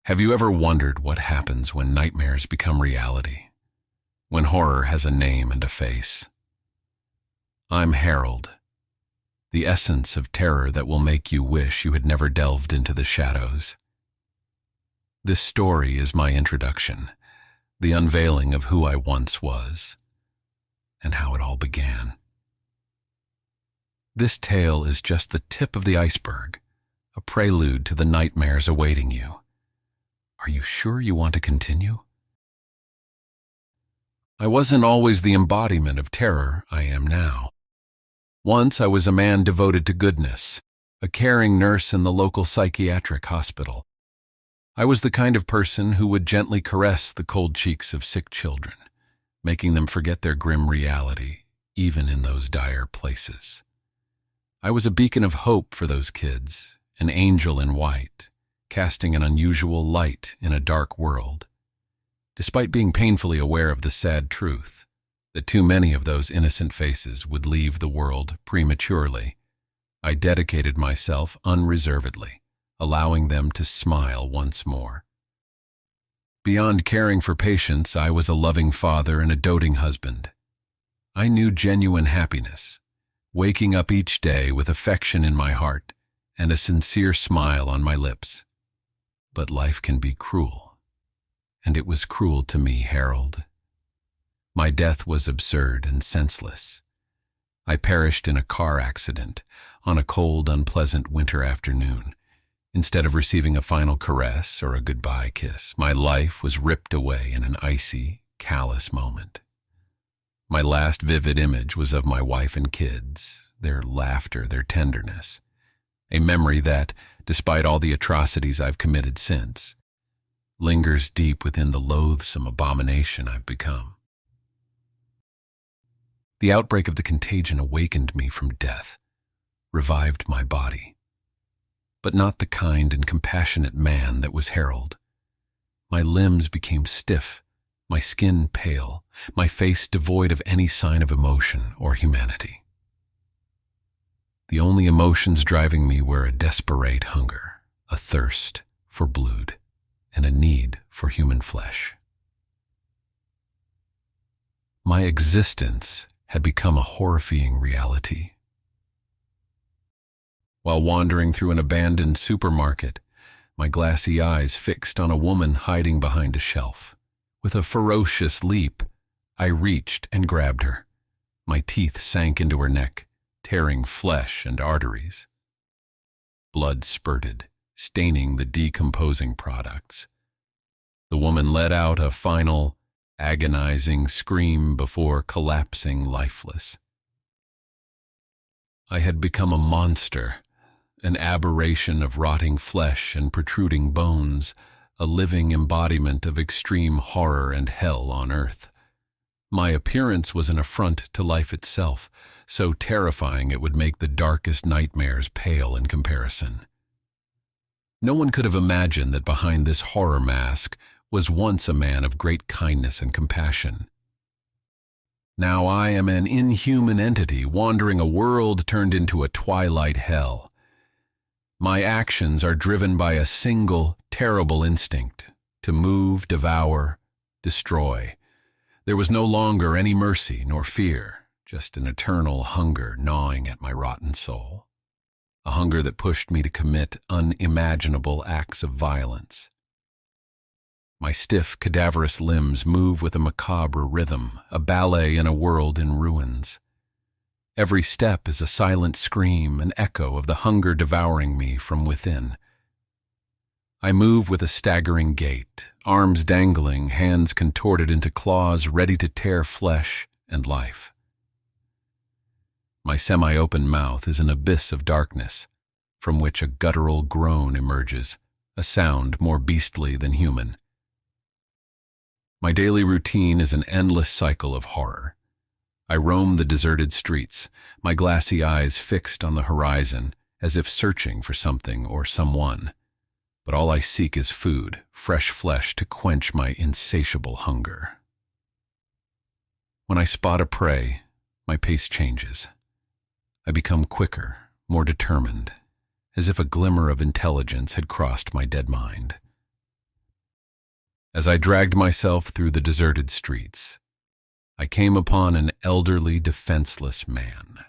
Have you ever wondered what happens when nightmares become reality? When horror has a name and a face? I'm Harold, the essence of terror that will make you wish you had never delved into the shadows. This story is my introduction, the unveiling of who I once was, and how it all began. This tale is just the tip of the iceberg, a prelude to the nightmares awaiting you. Are you sure you want to continue? I wasn't always the embodiment of terror I am now. Once I was a man devoted to goodness, a caring nurse in the local psychiatric hospital. I was the kind of person who would gently caress the cold cheeks of sick children, making them forget their grim reality, even in those dire places. I was a beacon of hope for those kids, an angel in white, casting an unusual light in a dark world. Despite being painfully aware of the sad truth that too many of those innocent faces would leave the world prematurely, I dedicated myself unreservedly, allowing them to smile once more. Beyond caring for patients, I was a loving father and a doting husband. I knew genuine happiness, waking up each day with affection in my heart and a sincere smile on my lips. But life can be cruel, and it was cruel to me, Harold. My death was absurd and senseless. I perished in a car accident on a cold, unpleasant winter afternoon. Instead of receiving a final caress or a goodbye kiss, my life was ripped away in an icy, callous moment. My last vivid image was of my wife and kids, their laughter, their tenderness, a memory that, despite all the atrocities I've committed since, lingers deep within the loathsome abomination I've become. The outbreak of the contagion awakened me from death, revived my body, but not the kind and compassionate man that was Harold. My limbs became stiff, my skin pale, my face devoid of any sign of emotion or humanity. The only emotions driving me were a desperate hunger, a thirst for blood, and a need for human flesh. My existence had become a horrifying reality. While wandering through an abandoned supermarket, my glassy eyes fixed on a woman hiding behind a shelf. With a ferocious leap, I reached and grabbed her. My teeth sank into her neck, tearing flesh and arteries. Blood spurted, staining the decomposing products. The woman let out a final, agonizing scream before collapsing lifeless. I had become a monster, an aberration of rotting flesh and protruding bones, a living embodiment of extreme horror and hell on earth. My appearance was an affront to life itself, so terrifying it would make the darkest nightmares pale in comparison. No one could have imagined that behind this horror mask was once a man of great kindness and compassion. Now I am an inhuman entity wandering a world turned into a twilight hell. My actions are driven by a single, terrible instinct: to move, devour, destroy. There was no longer any mercy nor fear, just an eternal hunger gnawing at my rotten soul. A hunger that pushed me to commit unimaginable acts of violence. My stiff, cadaverous limbs move with a macabre rhythm, a ballet in a world in ruins. Every step is a silent scream, an echo of the hunger devouring me from within. I move with a staggering gait, arms dangling, hands contorted into claws ready to tear flesh and life. My semi-open mouth is an abyss of darkness, from which a guttural groan emerges, a sound more beastly than human. My daily routine is an endless cycle of horror. I roam the deserted streets, my glassy eyes fixed on the horizon, as if searching for something or someone. But all I seek is food, fresh flesh to quench my insatiable hunger. When I spot a prey, my pace changes. I become quicker, more determined, as if a glimmer of intelligence had crossed my dead mind. As I dragged myself through the deserted streets, I came upon an elderly, defenseless man.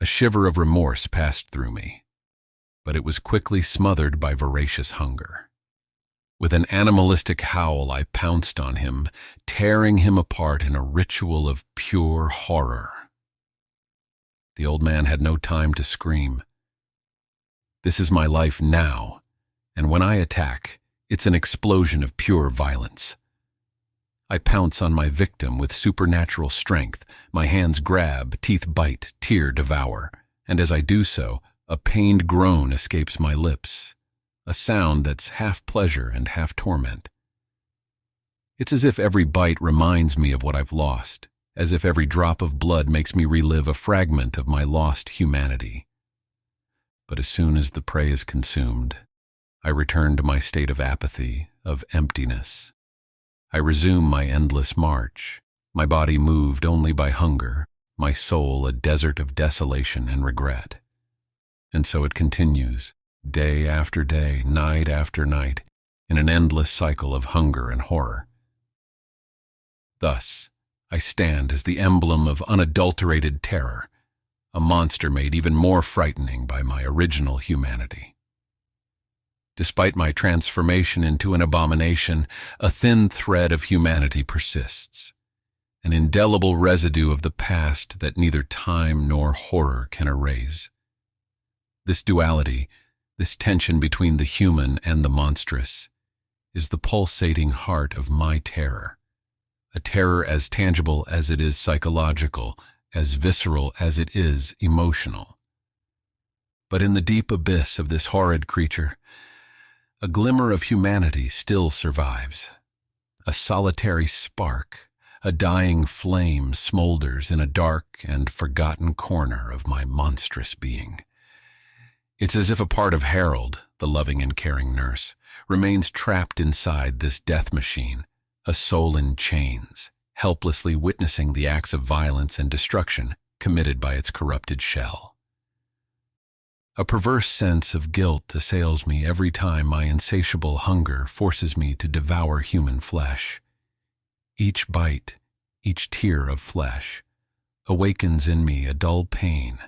A shiver of remorse passed through me, but it was quickly smothered by voracious hunger. With an animalistic howl, I pounced on him, tearing him apart in a ritual of pure horror. The old man had no time to scream. This is my life now, and when I attack, it's an explosion of pure violence. I pounce on my victim with supernatural strength. My hands grab, teeth bite, tear devour, and as I do so, a pained groan escapes my lips, a sound that's half pleasure and half torment. It's as if every bite reminds me of what I've lost, as if every drop of blood makes me relive a fragment of my lost humanity. But as soon as the prey is consumed, I return to my state of apathy, of emptiness. I resume my endless march, my body moved only by hunger, my soul a desert of desolation and regret. And so it continues, day after day, night after night, in an endless cycle of hunger and horror. Thus, I stand as the emblem of unadulterated terror, a monster made even more frightening by my original humanity. Despite my transformation into an abomination, a thin thread of humanity persists, an indelible residue of the past that neither time nor horror can erase. This duality, this tension between the human and the monstrous, is the pulsating heart of my terror, a terror as tangible as it is psychological, as visceral as it is emotional. But in the deep abyss of this horrid creature, a glimmer of humanity still survives. A solitary spark, a dying flame smolders in a dark and forgotten corner of my monstrous being. It's as if a part of Harold, the loving and caring nurse, remains trapped inside this death machine, a soul in chains, helplessly witnessing the acts of violence and destruction committed by its corrupted shell. A perverse sense of guilt assails me every time my insatiable hunger forces me to devour human flesh. Each bite, each tear of flesh, awakens in me a dull pain,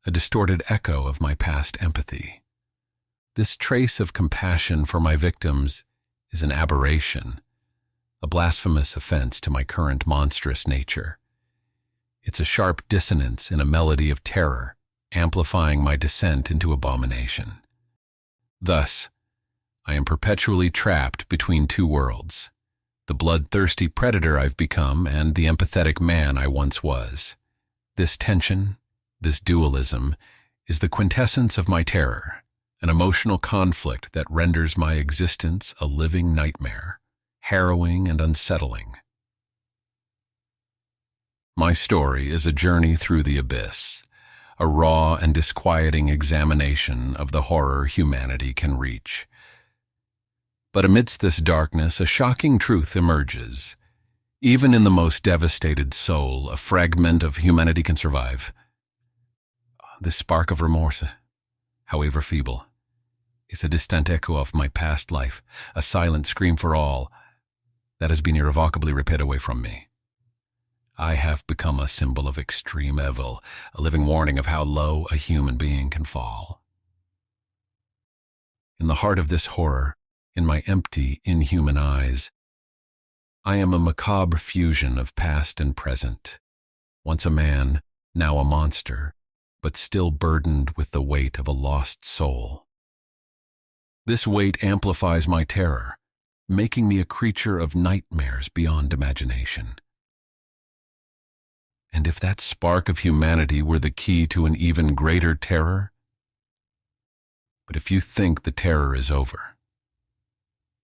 a distorted echo of my past empathy. This trace of compassion for my victims is an aberration, a blasphemous offense to my current monstrous nature. It's a sharp dissonance in a melody of terror, amplifying my descent into abomination. Thus, I am perpetually trapped between two worlds, the bloodthirsty predator I've become and the empathetic man I once was. This tension, this dualism, is the quintessence of my terror, an emotional conflict that renders my existence a living nightmare, harrowing and unsettling. My story is a journey through the abyss, a raw and disquieting examination of the horror humanity can reach. But amidst this darkness, a shocking truth emerges. Even in the most devastated soul, a fragment of humanity can survive. This spark of remorse, however feeble, is a distant echo of my past life, a silent scream for all that has been irrevocably ripped away from me. I have become a symbol of extreme evil, a living warning of how low a human being can fall. In the heart of this horror, in my empty, inhuman eyes, I am a macabre fusion of past and present, once a man, now a monster, but still burdened with the weight of a lost soul. This weight amplifies my terror, making me a creature of nightmares beyond imagination. And if that spark of humanity were the key to an even greater terror? But if you think the terror is over,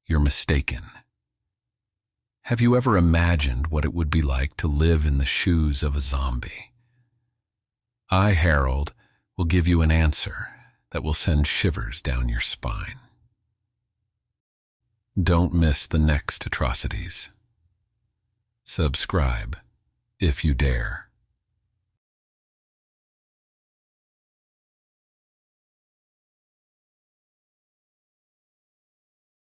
you're mistaken. Have you ever imagined what it would be like to live in the shoes of a zombie? I, Harold, will give you an answer that will send shivers down your spine. Don't miss the next atrocities. Subscribe if you dare.